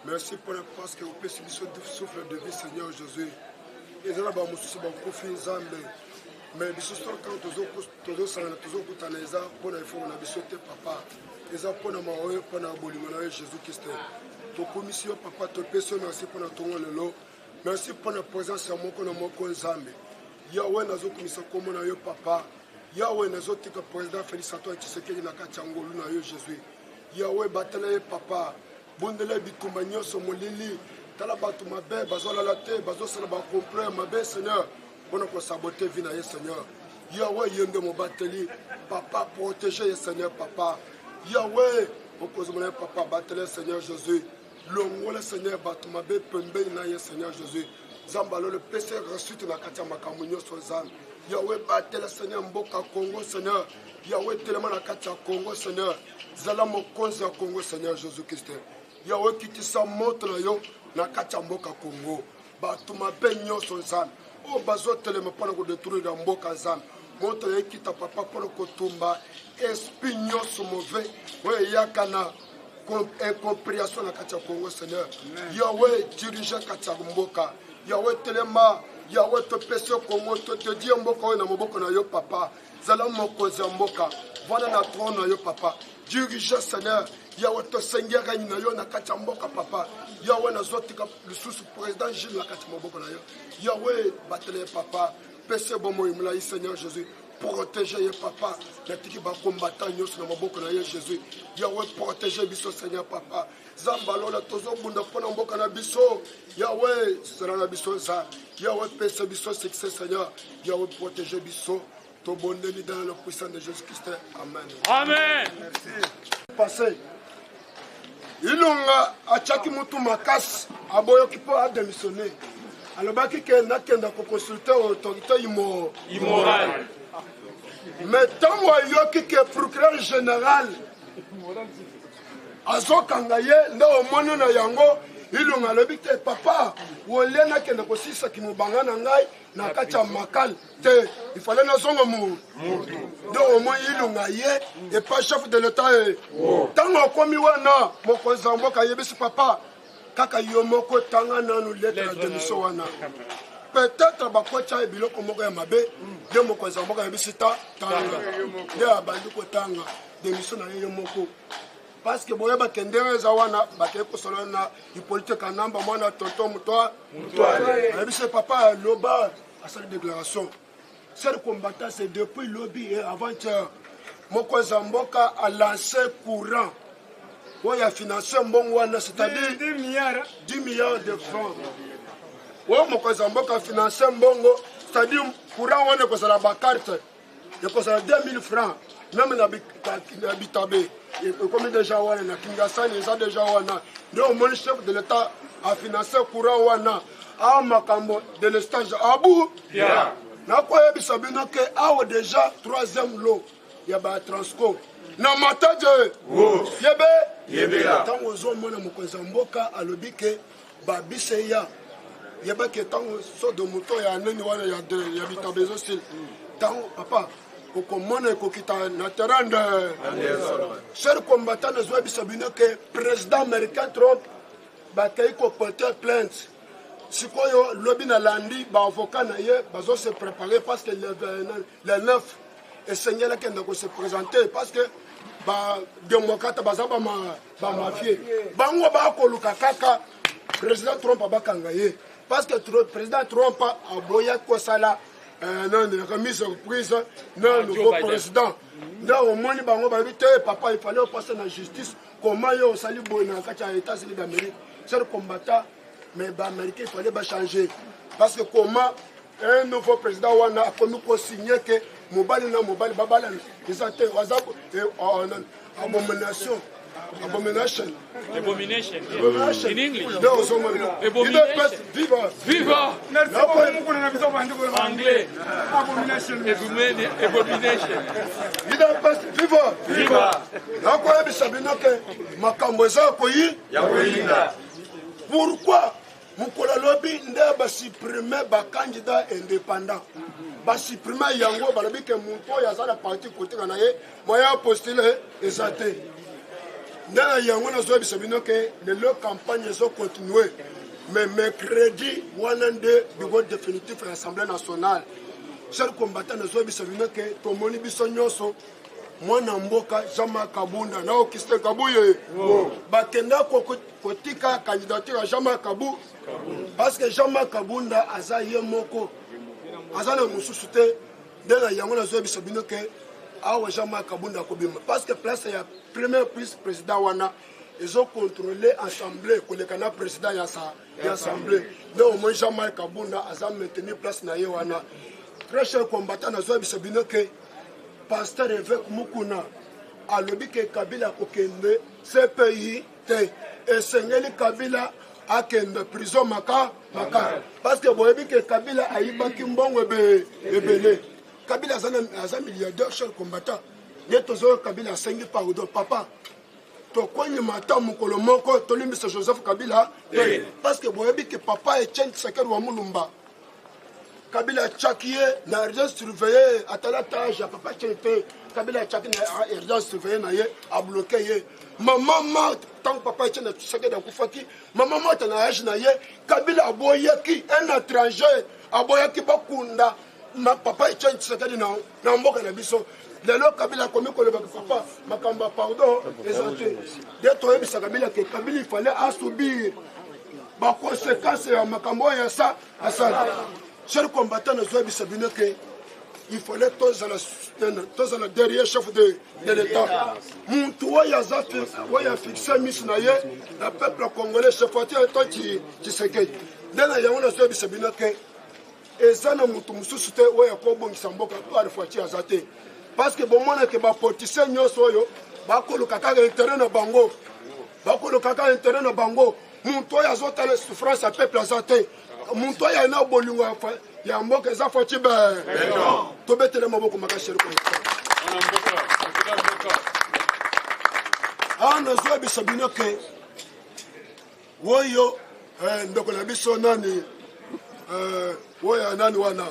Merci pour la parce que vous pouvez subir ce souffle de vie, Seigneur Jésus. Et là, mon souci, mon profil, Zambé. Mais biso quand tozo sala tozo kutana eza pona ifo na biso te papa. Eza pona maoyo pona bolingo na Jésus Christ. To commission papa to peso merci pona tongo lelo. Merci pour la présence ya moko na moko Nzambe. Yawe nazo komisa komo na yo papa. Yawe nazo tika président Félix Antoine Tshisekedi na kachangolu na yo Jésus. Yawe batele papa. Bondele bitumba nyonso molili tala batu mabe bazolala te bazosala ba complot mabe Seigneur pona ko saboter vie na ye Seigneur. Yawe yende mo bateli papa protéger Seigneur papa. Yawe okozomona papa batele Seigneur Jésus. Longola Seigneur batu mabe pembe na ye Seigneur Jésus. Zambalo le péché ressuscite na katia makambo nyonso zan. Yawe batele Seigneur mboka Congo Seigneur. Yawe telema na katia Congo Seigneur. Zala mokonzi ya Congo Seigneur Jésus Christ. Yawe kitisa moto na yo na kati ya mboka Congo. Batu mabe nyonso nzambe. O bazo telema pona ko détruire na mboka nzambe. Moto ya kita papa pona ko tumba esprit nyonso mauvais. We yakana incompréhension na kati ya Congo Seigneur. Yawe dirige kati ya mboka. Yawe telema. Yawe te pese Congo te di mboka na moboko na yo papa. Zala mokozi ya mboka. Voilà na trône na yo papa. Dirige Seigneur. Yawe to sengera na yo na kati ya mboka papa. Yawe na zotika le sous président Gilles na kati ya mboka na yo. Yawe batele papa. Pese bomo imla Seigneur Jésus. Protéger papa. Na tiki ba combattant nyos na mboka na yo Jésus. Yawe protéger biso Seigneur papa. Zambalo la tozo bunda pona mboka na biso. Yawe sera na biso za. Yawe pese biso succès Seigneur. Yawe protéger biso. Ton bonheur dans le puissant de Jésus-Christ. Amen. Amen. Merci. Passez. Ilunga achaki mutu makasi aboyo kipo a démissionné. Alobaki ke nakenda ko consulter autorité immorale. Mais tant yoki ke procureur général azokanga ye ndo omoni na yango ilunga alobi te papa wolie nakenda ko sisa kimubanga na ngai na kati ya makal te il fallait nazonga mu ndo omoni ilunga ye et pas chef de l'état tango akomi wana mokonzi ya mboka ayebisi papa kaka yo moko tanga nanu lettre ya démission wana peut-être bakotya biloko moko ya mabe nde mokonzi ya mboka ayebisi tanga nde abandi kotanga démission na ye yo moko parce que boye bakendere eza wana bakei kosolola na Hippolyte Kanamba mwana tonton mutoa ayebisi papa loba asali déclaration seul combattant c'est depuis lobby et avant-hier mokonzi ya mboka a lancé courant oyo financé mbongo wana c'est-à-dire 10 milliards de francs oyo mokonzi ya mboka financé mbongo c'est-à-dire courant wana ekozala bakarte ekozala 2000 francs même na bitabe ekomi déjà wana na Kingasani eza déjà wana nde omoni chef de l'état a financé courant wana a makambo de l'estage abu nakoyebisa bino ke awa déjà 3e lot ya batransco na mataje yebe ntango ozomona mokonzi ya mboka alobi ke babise ya yebaki ntango so de moto ya neni wana ya bitabe ezosili ntango papa okomona ekokita na terrain de cher combattant nazwebisa bino ke président américain Trump bakei koporter plainte sikoyo lobi na landi baavocat na ye bazose préparer parce que le 9 esengeli akenda ko se présenter parce que badémocrate baza bamafie bango bakoluka kaka président Trump abakanga ye parce que président Trump aboya kosala remise surprise non nouveau président nda omoni bango babi te papa il fallait passer na justice comment yo osali boye na kati ya États-Unis d'Amérique c'est combattant mais l'Américain il fallait changer parce que comment un nouveau président wana a commis pour signer que mobali na mobali babala ils ont été abomination in English viva anglais abomination viva nakoyebisa bino ke makambo eza koyi pourquoi mukolo lobi nde basupprime bacandidat indépendant basupprime yango balobi ke muntu oyo aza na parti kotika na ye moya postule eza te Dans la yango na zo bisabino que le campagne zo continuer. Mais mercredi, on a de bureau définitif à l'Assemblée nationale. Chers combattants, nous avons dit que tout le monde est moi Namboka, Jean-Marc Kabunda, na okiste Kabouye. Bakenda kotika candidature à Jean-Marc Kabou. Parce que Jean-Marc Kabunda aza ye moko. Aza na mususute de la yango na zo bisabino que awa Jean-Marc Kabunda kobima. Parce que place ya premier vice-président wana ils ont contrôlé l'Assemblée, que le canal président y a l'Assemblée. Donc, au moins, Jean-Marc Kabunda a maintenu place na yewana. Très cher combattant, nous avons dit que pasteur évêque Mukuna a lobby que Kabila kokende ce pays et Seigneur Kabila a kende prison maka. Parce que vous avez que Kabila a eu Bakimbong ebele. Kabila a un milliardaire cher combattant. Neto Kabila a 5 pardon papa. Tokoye mata mukolo moko tolimbisa Joseph Kabila parce que boyebi que papa Etienne Tshisekedi wa Mulumba Kabila chakiye na résidence surveillée atala tâche papa Etienne Kabila chaki na résidence surveillée na ye a bloqué ye maman tant papa Etienne Tshisekedi akufaki maman mata na âge na ye Kabila aboyaki un étranger aboyaki bakunda ma papa Etienne Tshisekedi na mboka na biso. Lelo Kabila comme le papa makamba pardon les autres d'être ebisa Kabila que Kabila il fallait subir ba conséquences ya makambo ya ça chers combattants nous ebisa bino que il fallait tous à la derrière chef de l'état muntu ya zati ya fixer mission na ye le peuple congolais chef de Tshisekedi dana ya ona ebisa bino que ezana mutu mususu te ya ko bongisa mboka to arifati ya zate. Parce que bon monde que ba politicien nyoso yo ba ko lokaka intérêt na bango ba ko lokaka intérêt na bango muntu ya zota la souffrance à peuple azate muntu ya na bolingo ya mboka za foti be to betele maboko makasheri ko ana zo bisabino ke woyo ndoko na biso nani woya nani wana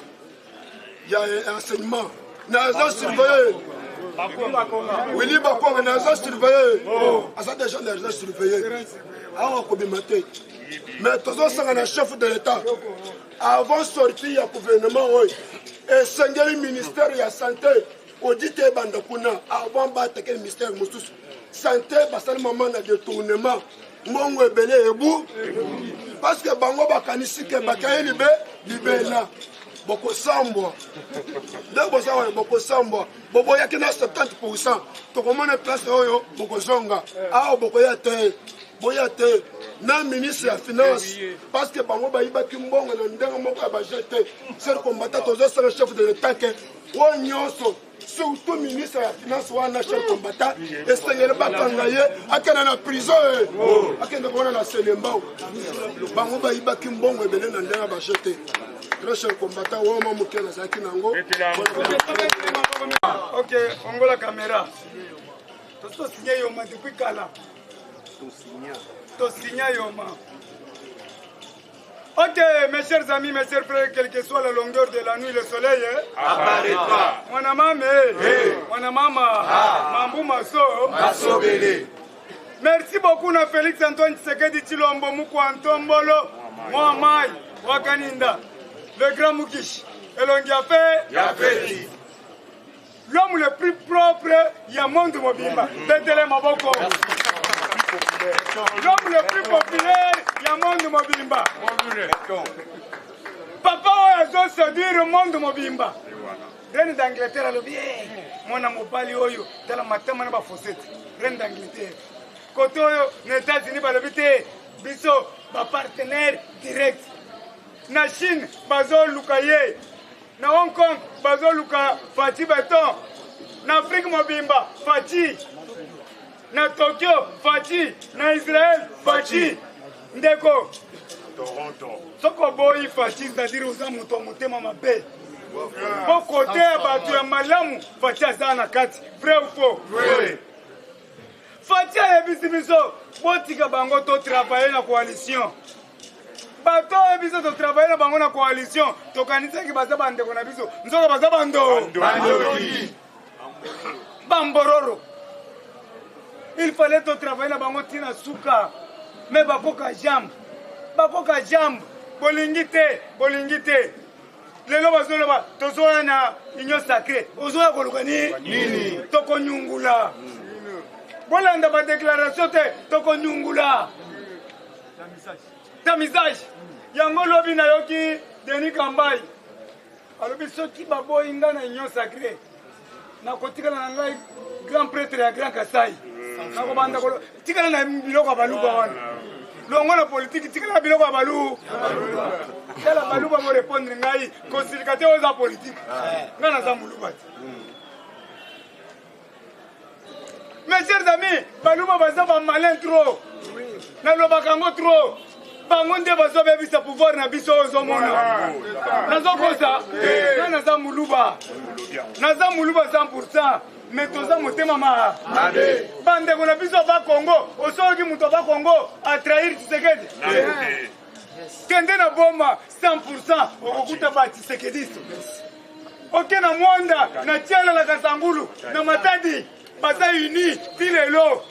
ya enseignement Naza surveillé. Willy Bakonga Naza surveillé. Asa déjà Naza surveillé. Awa kobimate. Mais toujours ça na chef de l'état. Avant sortir ya gouvernement et sengeli ministère ya santé audité bandakuna avant bateke ministère mususu. Santé basal maman na détournement. Ngongo ebele ebu parce que bango bakanisi ke bakaye libela. Boko sambo. Boko sambo. Bobo yaki na 70%. Tokomona place oyo boko zonga. Ah boko yate. Boyate. Na ministre ya finance parce que bango ba yibaki mbongo na ndenga moko ba jeté. C'est le combattant tozo c'est le chef de l'état que o nyonso surtout ministre ya finance wana chef combattant et sengele bakanga ye akena na prison akenda kona na selemba. Bango ba yibaki mbongo ebele na ndenga ba jeté. Très cher combattant, ok, on voit la caméra. Tu signes Yoma depuis Kala. Tu signes Yoma. Ok, mes chers amis, mes chers frères, quelle que soit la longueur de la nuit, le soleil, apparaît pas. Mon amame, mon amama, Mambu Maso, merci beaucoup, na Félix Antoine Tshisekedi Tshilombo, Moukou Antombolo, Mohamed, Wakaninda. Le grand Mukish. Et l'on y a fait. L'homme le plus propre, il y a monde mobimba. L'homme le plus populaire, il y a monde mobimba. Papa, on a se dire monde mobimba. Reine d'Angleterre, le bien. Mon amour, Bali, Oyo, dans la matin, on a fossette. Reine d'Angleterre. Côté les États-Unis, Bisso, ma partenaire direct. Na Chine, bazo lukaye. Na Hong Kong, bazo luka Fati Beton. Na Afrique mobimba, Fati. Na Tokyo, Fati. Na Israël, Fati. Ndeko. Toronto. Soko boy Fati, c'est-à-dire aux amis motema mabe. Bon côté batu ya malamu, Fati azana kati. Vrai ou faux? Vrai. Fati ya bisibiso, botika bango to travailler na coalition. Bato ebiso to travailler na bango na coalition to kanisa ki baza bande ko na biso nzoka baza bando bambororo il fallait to travailler na bango tina suka mais bakoka jambe bolingi te lelo bazoloba tozoya na union sacrée ozoya koluka nini tokonyungula bolanda badéclaration te tokonyungula ta message yango lobi nayoki Denis Kambai alobi soki baboyi nga na union sacrée nakotikala na ngai grand prêtre ya Grand Kasai nakobanda tikala na biloko ya baluba wana longo na politique tikala na biloko ya balu tala baluba mo répondre ngai conciliateur oza politique nga naza moluba te mes chers amis baluba baza bamalin trop nalobaka yango trop bango nde bazobebisa pouvoir na biso ozomona nazokosa nga naza moluba 100%. Mais toza motema mabe bandeko na biso ba Congo osoki muto ba Congo a trahir Tshisekedi kende na boma 100% okukuta ba Tshisekedi oke na mwanda na tiala la Kasangulu na Matadi baza uni tilelo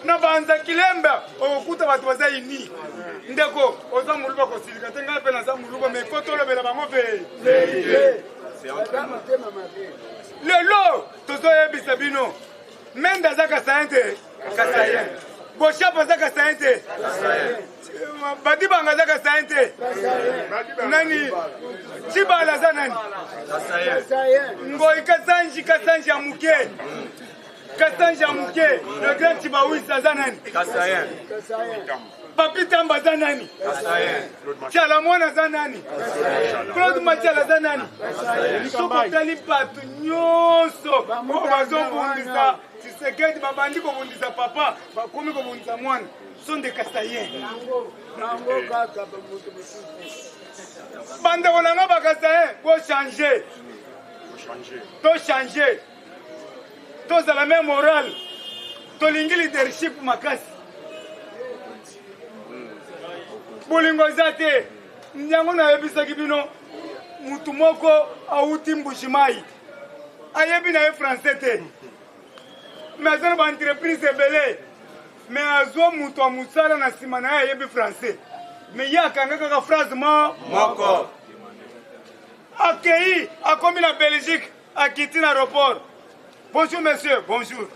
na banza kilemba okukuta batu baza uni ndeko oza muluba kosilika te ngai pe na za muluba me kotolobela bango pe lelo tozoyebisa bino mende aza Kasayen boshap aza Kasayen badibanga aza Kasayen nani Chibala aza nani Ngoi Kasanji ya muke le grand Chibawis aza nani Papi Tamba aza nani Chala Mwana aza nani Claude Matiala aza nani sokotali bato nyonso bazobundisa Tshisekedi babandi kobundisa papa bakomi kobundisa mwana sont des Kasayen bandeko nanga bakasayen bochange tochange tozala même moral tolingi leadership makasi bolingo eza te nyango nayebisaki bino mutu moko auti Mbushimai ayebi na ye français te mais aza na baentreprise ebele mais azwa mutu amusala na nsima na ye ayebi français mais ye akanga kaka phrase moko akei akomi na Belgique akiti na aéroport. Bonjour monsieur, bonjour.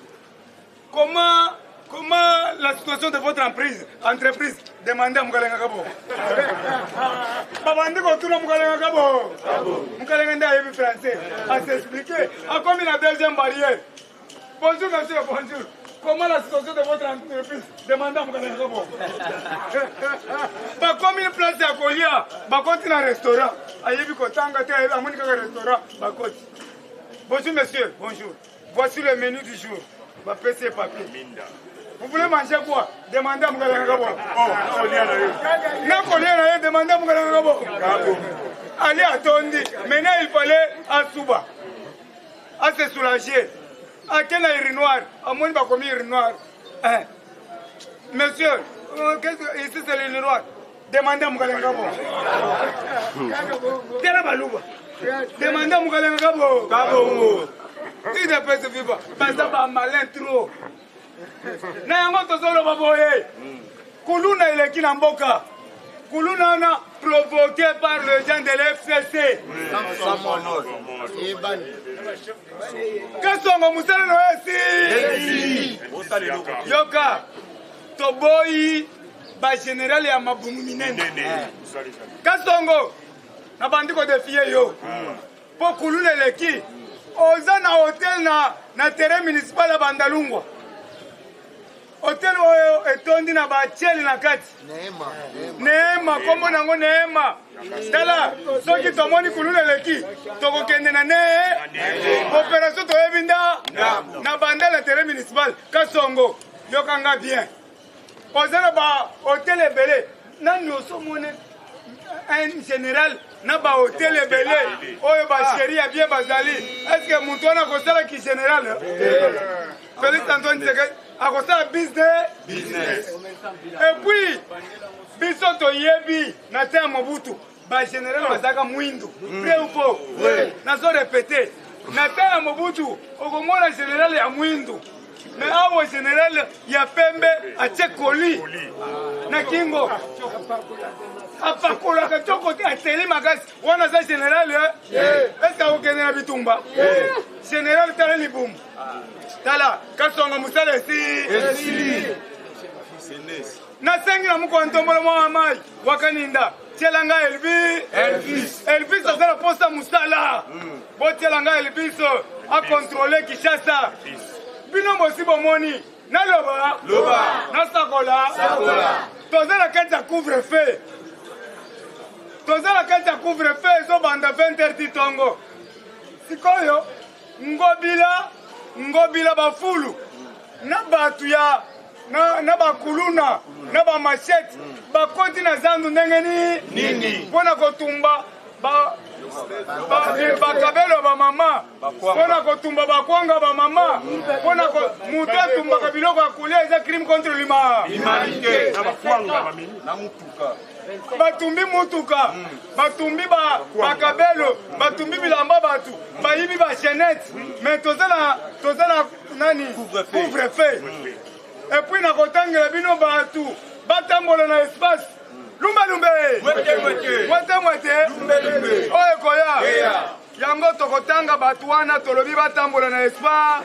Comment la situation de votre entreprise demandez à Moukalenga Kabo. Babandi Kotuna Moukalenga Kabo. Moukalenga Ndaïbi français. À s'expliquer. À comme la deuxième barrière. Bonjour monsieur, bonjour. Comment la situation de votre entreprise demandez à Moukalenga Kabo. Comme une place à Kolia. Bakoti na restaurant. Ayebi Kotanga te ayebi Amonika restaurant. Bakoti. Bonjour monsieur, bonjour. Voici le menu du jour. Ma PC papier. Vous voulez manger quoi? Demandez à Moukalenga Kabo. Demandez à Moukalenga Kabo. Allez à Tondi. Maintenant il fallait à Souba. À se soulager. À quel air noir? À moins de commis noir. Monsieur, ici c'est le noir. Demandez à Moukalenga Kabo. Tera Balouba. Demandez à Moukalenga Kabo. Il ne peut se vivre. Parce que c'est malin trop. Nayango tozolo baboye. Kuluna eleki na mboka. Kuluna na provoqué par le gens de l'FCC. Kasongo musala no esi. Yoka. Toboyi ba général ya mabumu minene. Kasongo na bandiko defie yo. Po kuluna eleki. Oza na hotel na terrain municipal ya Bandalungwa. Hotel oyo etondi na bacheli na kati. Neema kombo nango Neema. Tala soki tomoni kulula leki tokokende na opération toyebinda na banda la terrain municipal Kasongo yokanga bien. Oza ba hotel ebele nani osomone un général na ba hotel ebele oyo ba chéri ya bien bazali. Est-ce que mutu wana kosala ki général? Félix Antoine Tshisekedi akosala business. Et puis biso toyebi na te Mobutu ba général bazaka mwindu. Vrai ou faux? Nazo répéter. Na te Mobutu okomona général ya mwindu. mais awa général ya pembe atie koli na kingo apakolaka toko te ateli makasi wana za général est-ce akokende na bitumba général tala libumu tala kasonga mosala esili nasengi na moko ntombolo mwa mai wakaninda tielanga Elvis azala posa musala botielanga Elvis akontrole Kinshasa bino mosi bomoni naloba nasakola toza na kati ya couvre-feu ezobanda 20h tongo sikoyo ngobila bafulu na batu ya na bakuluna na bamashete bakoti na zandu ndenge nini mpona kotumba bakabelo bamama mpona kotumba bakwanga bamama mpona mutu atumbaka biloko ya kolia eza crime contre l'humanité batumbi mutuka batumbi bakabelo batumbi bilamba batu bayibi bachenete mais toza na nani couvre-feu epuis nakotangela bino batu batambola na espace lumbalumbe mwete oyo ekoya yango tokotanga batu wana tolobi batambola na espace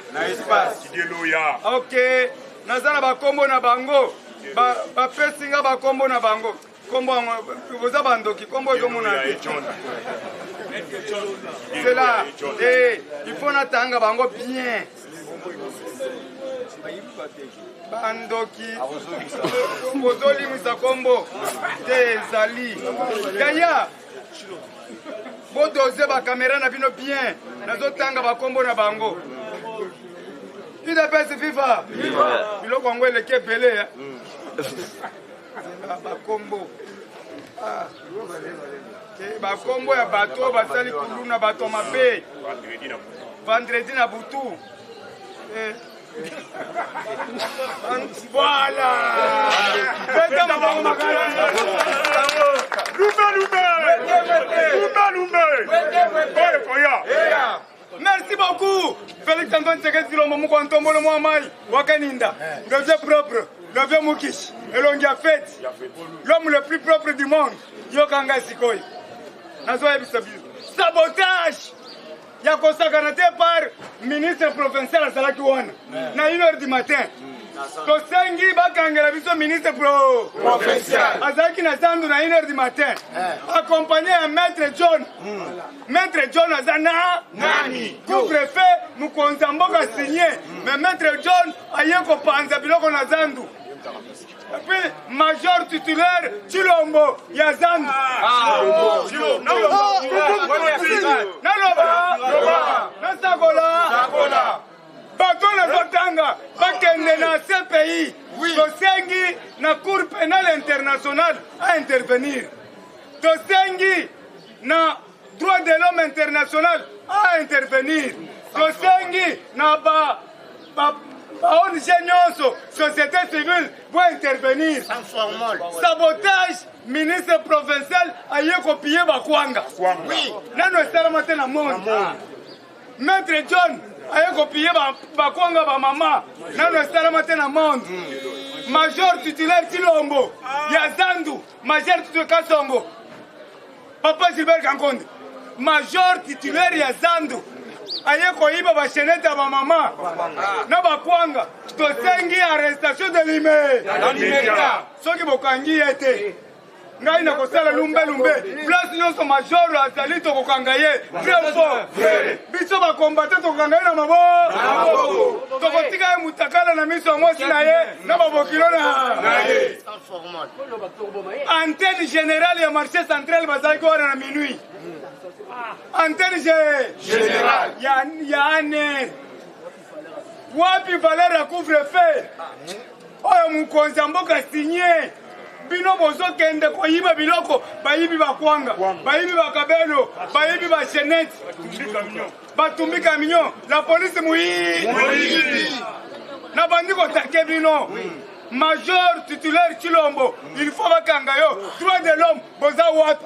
ok naza na bakombo na bango bapesinga bakombo na bango kombo boza bandoki kombo ezomona c'est là il faut natanga bango bien bandoki bozolimisa kombo te ezali yaya bodoze bakamera na bino bien nazotanga bakombo na bango idepesi fifa biloko yango eleki ebele bakombo bakombo ya bato basali kuluna bato mabe vendredi na butu voilà merci beaucoup Félix Antoine Tshisekedi Tshilombo moko ntombolo mwa mai wakaninda devient propre devient mukishi elongi ya fete l'homme le plus propre du monde yokanga sikoyi nazoyebisa biso sabotage ya kosakana te par ministre provincial azalaki wana na 1h du matin tosengi bakangela biso ministre provincial azalaki na zandu na 1h du matin accompagné ya maître John aza na nani couvre-feu mokonzi ya mboka signé mais maître John aye kopanza biloko na zandu puis major titulaire Tshilombo ya zandu naloba nasakola bato nazotanga bakende na CPI tosengi na cour pénale internationale a intervenir tosengi na droit de l'homme international a intervenir tosengi na ONG nyonso société civile doit intervenir. Sabotage ministre provincial aye kopie bakwanga nano esalama te na monde. Maître John aye kopie bakwanga bamama nano esalama te na monde. Major titulaire Tshilombo ya zandu major titulaire Kasongo Papa Gilbert Kankonde major titulaire ya zandu aye koyiba bashenete ya bamama na bakwanga tosengi arrestation de l'immédiat soki bokangi ye te ngai nakosala lumbe place nyonso major azali tokokanga ye très fort biso bakombate tokokanga ye na maboko tokotika ye mutakala na miso ya mwasi na ye na babokilo na ye antenne générale ya marché central bazalaki wana na minuit antenne générale ya ane wapi valeur ya couvre-feu oyo mokonzi ya mboka signé bino bozokende koyiba biloko bayibi bakwanga bayibi bakabelo bayibi bashenete batumbi camion la police muyibi na bandi kotake bino major titulaire Tshilombo il faut bakanga yo droit de l'homme boza wata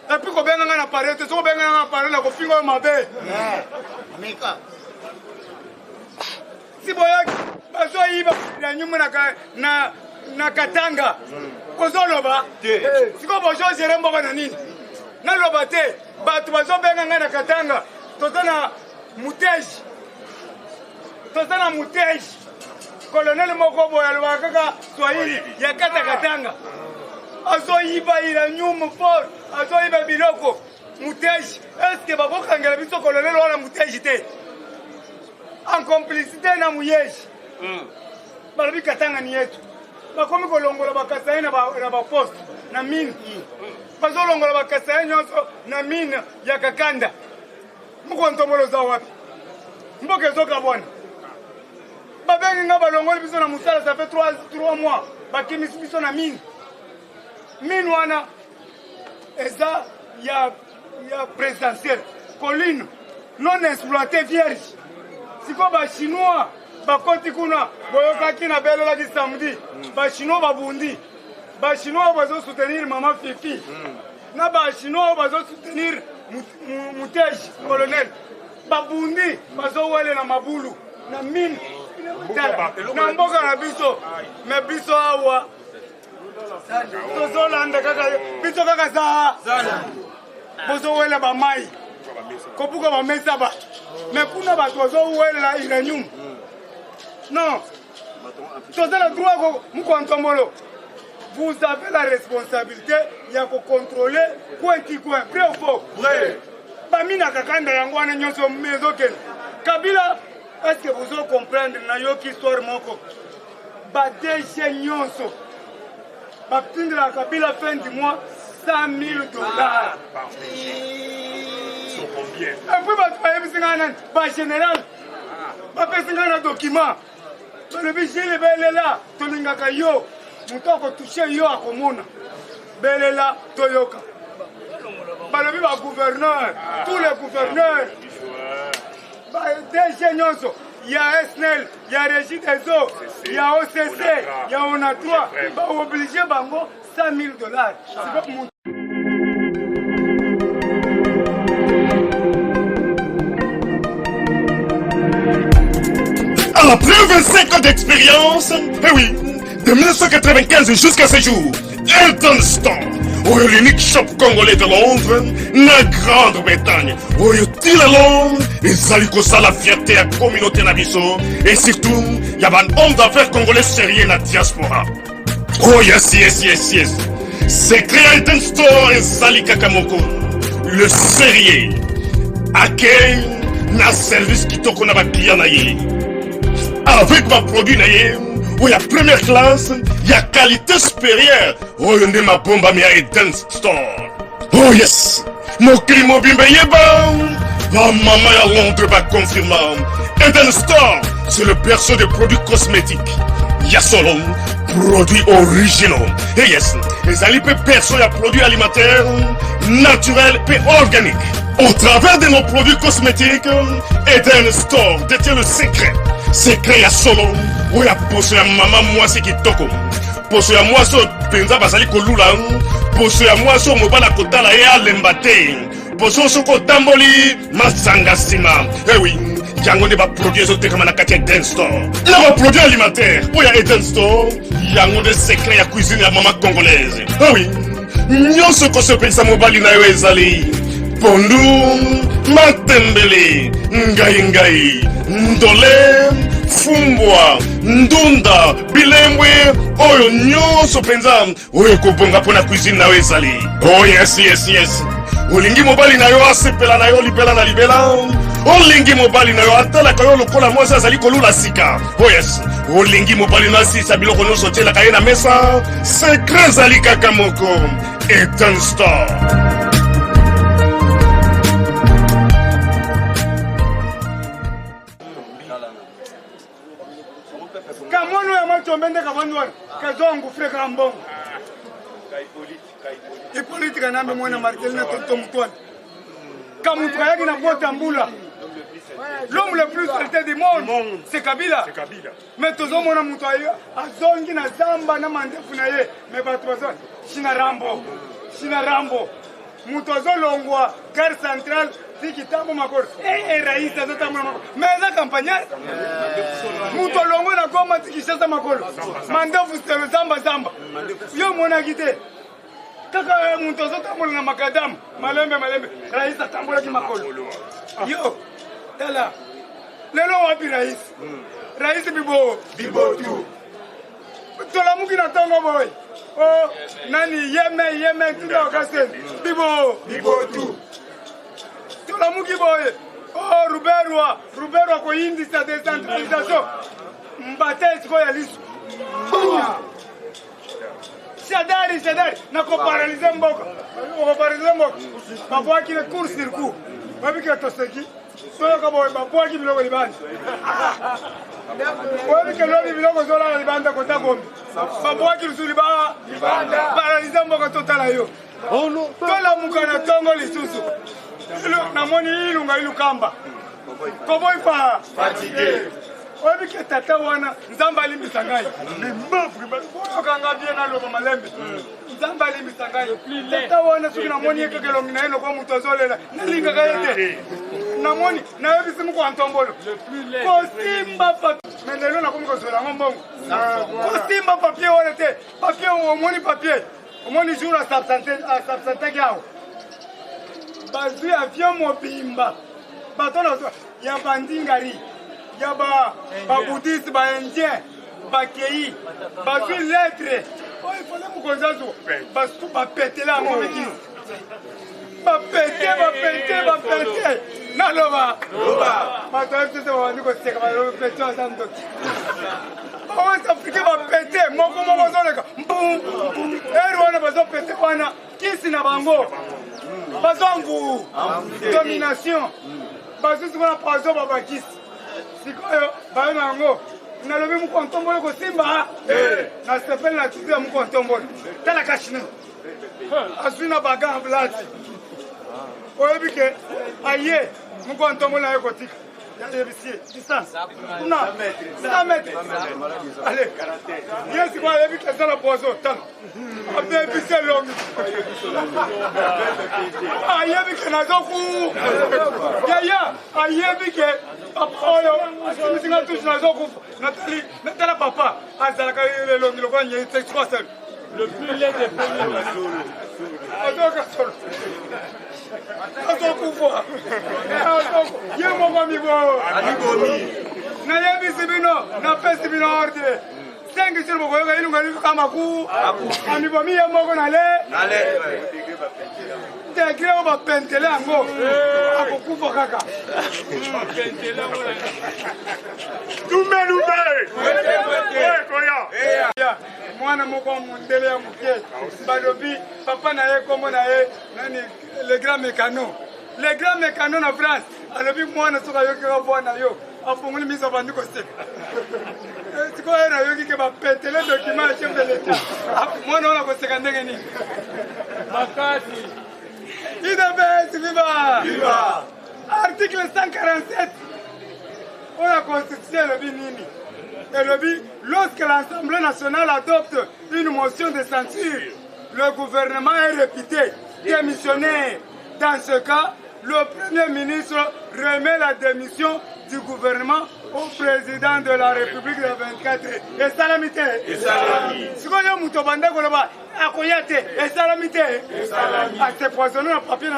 Et puis ko benga na parler, to so benga na parler na ko fingo mabe. Mika. Si boya bazo iba na nyuma na Katanga. Ko zoloba. Si ko bojo jerembo na nini? Na loba te, batu bazo benga na Katanga. Tozana Muteji. Tozana Muteji. Colonel Mokobo ya Lwakaka Swahili ya Katanga. Azo iba ila nyuma for, azo iba biloko. Muteji. Est-ce que bako kangela biso colonel wala Muteji te? En complicité na Muyeji. Balabi Katanga ni yetu. Bakomi kolongola bakasai na ba poste na mine. Bazo longola bakasai nyonso na mine ya Kakanda. Muko ntomolo za wapi? Mboke zoka bwana. Babengi nga balongoli biso na musala ça fait 3 mois. Bakimisi biso na mine. Mine wana eza ya présidentiel. Colline non exploité vierge. Siko ba chinois bakoti kuna boyokaki na belela ki samedi. Ba chinois babundi. Ba chinois bazo soutenir maman Fifi. Na ba chinois bazo soutenir Muteji colonel. Babundi bazo wele na mabulu na mine. Na mboka na biso. Me biso awa. Tozolanda kaka biso kaka za. Bozo wele ba mai. Kopuka ba mesa ba. Mais kuna ba tozo wele la iranium. Non. Tozo la droit muko ntomolo. Vous avez la responsabilité ya ko contrôler coin qui coin. Vrai ou faux? Vrai. Bamina Kakanda yangwana nyonso mezoken. Kabila, est-ce que vous allez comprendre na yoki histoire moko? Ba DG nyonso. Ba tindre la Kabila fin du mois $100,000. Sur combien? Et puis ba paye bisingana ba général. Ba pesingana document. Le vigile belela tolingaka yo. Mutoko toucher yo akomona. Belela toyoka. Balobi ba gouverneur, tous les gouverneurs. Ba DG nyonso, il y a SNEL, il y a Régie des eaux, il y a OCC, il y a ONA3. Ba obligé bango $100,000. C'est pas pour mon. Après 25 ans d'expérience, eh oui, de 1995 jusqu'à ce jour, Elton Store, l'unique shop congolais de Londres, la Grande-Bretagne, où il est Londres, ils allaient ça la fierté à la communauté nabiso, et surtout, il y a un homme d'affaires congolais sérieux dans la diaspora. Oh yes, yes, yes, yes. C'est créé Elton Store et Sali Kakamoko, le sérieux, accueil, na service qui toko na ba client na yé. Avec ma produit na yé, où il y a première classe, il y a qualité supérieure. Oh, il y a ma bombe à Eden Store. Oh yes, mon climat bimbe yeba. La maman à Londres va confirmer. Eden Store, c'est le berceau des produits cosmétiques. Il y a solo produits originaux. Et yes, les alipes perso et produits alimentaires, naturels et organiques. Au travers de nos produits cosmétiques, Eden Store détient le secret. Secret à solo. Où ya poso ya maman mwasi kitoko. Poso ya mwasi penza basali kolula. Poso ya mwasi mobala kotala ya lembate. Poso soko tamboli masanga sima. Eh oui, yango ne ba produits ezotekama na kati ya Eden Store. Na ba produits alimentaires. Où ya Eden Store, yango de secret ya cuisine ya maman congolaise. Eh oui, nyonso ko se pensa mobali na yo ezali. Pondu, matembele, ngai, ndole, fumbwa, ndunda, bilembwe, oyo nyonso penza, oyo kobonga pona cuisine na ezali. Oh yes, yes, yes. Olingi mobali na yo asepela na yo libela na libela. Olingi mobali na yo atala kayo lokola mwasi azali kolula sika. Oh yes. Olingi mobali na sisa biloko nyonso tiela kaye na mesa. Secret zali kaka moko. Eden Store. Kamono ya macho mbende kamono wana kazongu freka mbongo. Et politique na mbe mwana Martel na toto mutwana. Kamutra yaki na bota mbula. L'homme le plus traité du monde, c'est Kabila. Mais tous les gens qui azongi na zamba na mandefu na ye. Mais pas tous les Shina Rambo. moto azolongwa gare centrale tiki tambo makolo rais azotambola makolo mais eza campagnard moto alongwe na goma tikishasa makolo mandefu selo zambazamba yo monaki te kaka moto azotambola na makadamu malembe rais atambolaki makolo yo tala lelo wapi rais bibotu tolamuki na ntongo boy o nani yeme tuna okaseni bibotu tolamuki boye o ruberwa koyindisa decentralisation mbate esiko ya lisu shadari na koparalize mboka babwakile cour circuit babikile toseki soyoka boye babwaki biloko libanda oyebike lobi biloko zolala libanda kota gombi babwaki lusuli paralize mboka totala yo tolamuka na ntongo lisusu namoni ilunga ilukamba koboyi oyebike tata wana nzambe alimbisa ngai oyokanga bie naloba malembe nzambe alimbisa ngai tata wana soki namoni ekeke elongi na ye lokola moto azolela nalingaka ye te namoni nayebisi moko ya ntombolo kosimba papier me lelo nakomi kozwela yango mbongo kosimba papier wana te papier omoni papier omoni jour asabsantaki awo bazwi avion mobimba bato nazwa ya bandingari ya babudiste baindien bakei bazwi lettre oyo ifale mokonzi azuwa basutu bapetele yango mekisi bapete naloba bato ayebisese babandi koseka balopete aza ndoki baosa afrike bapete moko ozoleka eri wana bazopete wana kisi na bango bazwa nguu domination bazwi sikona pazo babakisi sikoyo bayo na yango nalobi mokontombolo kosimba nasepeli na tutu ya mokontombolo tala kashine azwi na baga blati oyebi ke aye mokontombolo na ye kotika yayebisie distance kuna 100 metre ale ye sikoyo ayebi ke eza na pozo tala abebisi elongi ayebi ke nazoku yaya ayebi ke papa oyo asimisinga tusi nazokufa natala papa azalaka elongi lokola nyeiteksikosel le plus laid des premiers azokasolo azokufa ye moko mibo nayebisi bino napesi bino ordre 5 jours bokoyoka ilunga likama ku amibomi ye moko nale tegre o bapentele yango akokufa kaka lumbe mwana moko mundele ya moke balobi papa na ye kombo na ye nani le grand mécano na France alobi mwana soki ayokika voix na yo afungoli miso abandi koseka sikoyo nayoki ke bapetele document ya chef de l'état mwana wana koseka ndenge nini makasi idebes viva article 147 de la constitution elobi nini elobi lorsque l'Assemblée nationale adopte une motion de censure le gouvernement est réputé démissionnaire. Dans ce cas, le Premier ministre remet la démission du gouvernement au président de la République le 24. Et salamité. Et salamité. Si vous avez un mouton bandé, vous avez un koyate. Et salamité. Et salamité. C'est poisonné le papier.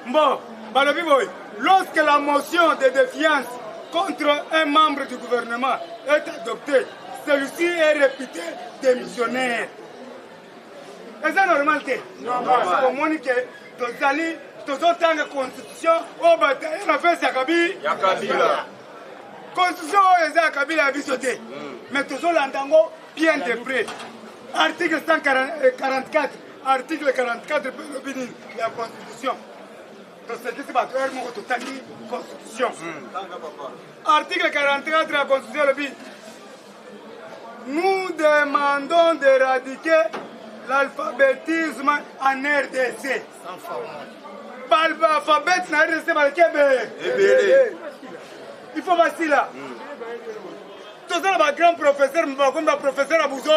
Bon, lorsque la motion de défiance contre un membre du gouvernement est adoptée, celui-ci est réputé démissionnaire. Et c'est normal que tozotanga constitution oyo bataye na fesi ya kabila constitution oyo eza ya kabila ya biso te mais tozolanda yango bien de près. Article 144 article 44 mpe elobi nini ya constitution tosekisi bato ere moko totangi constitution. Article 44 ya constitution elobi nous demandons d'éradiquer l'alphabétisme en RDC. L'alphabet en RDC, il faut passer là. Tout ça, le grand professeur, le professeur Abouzo.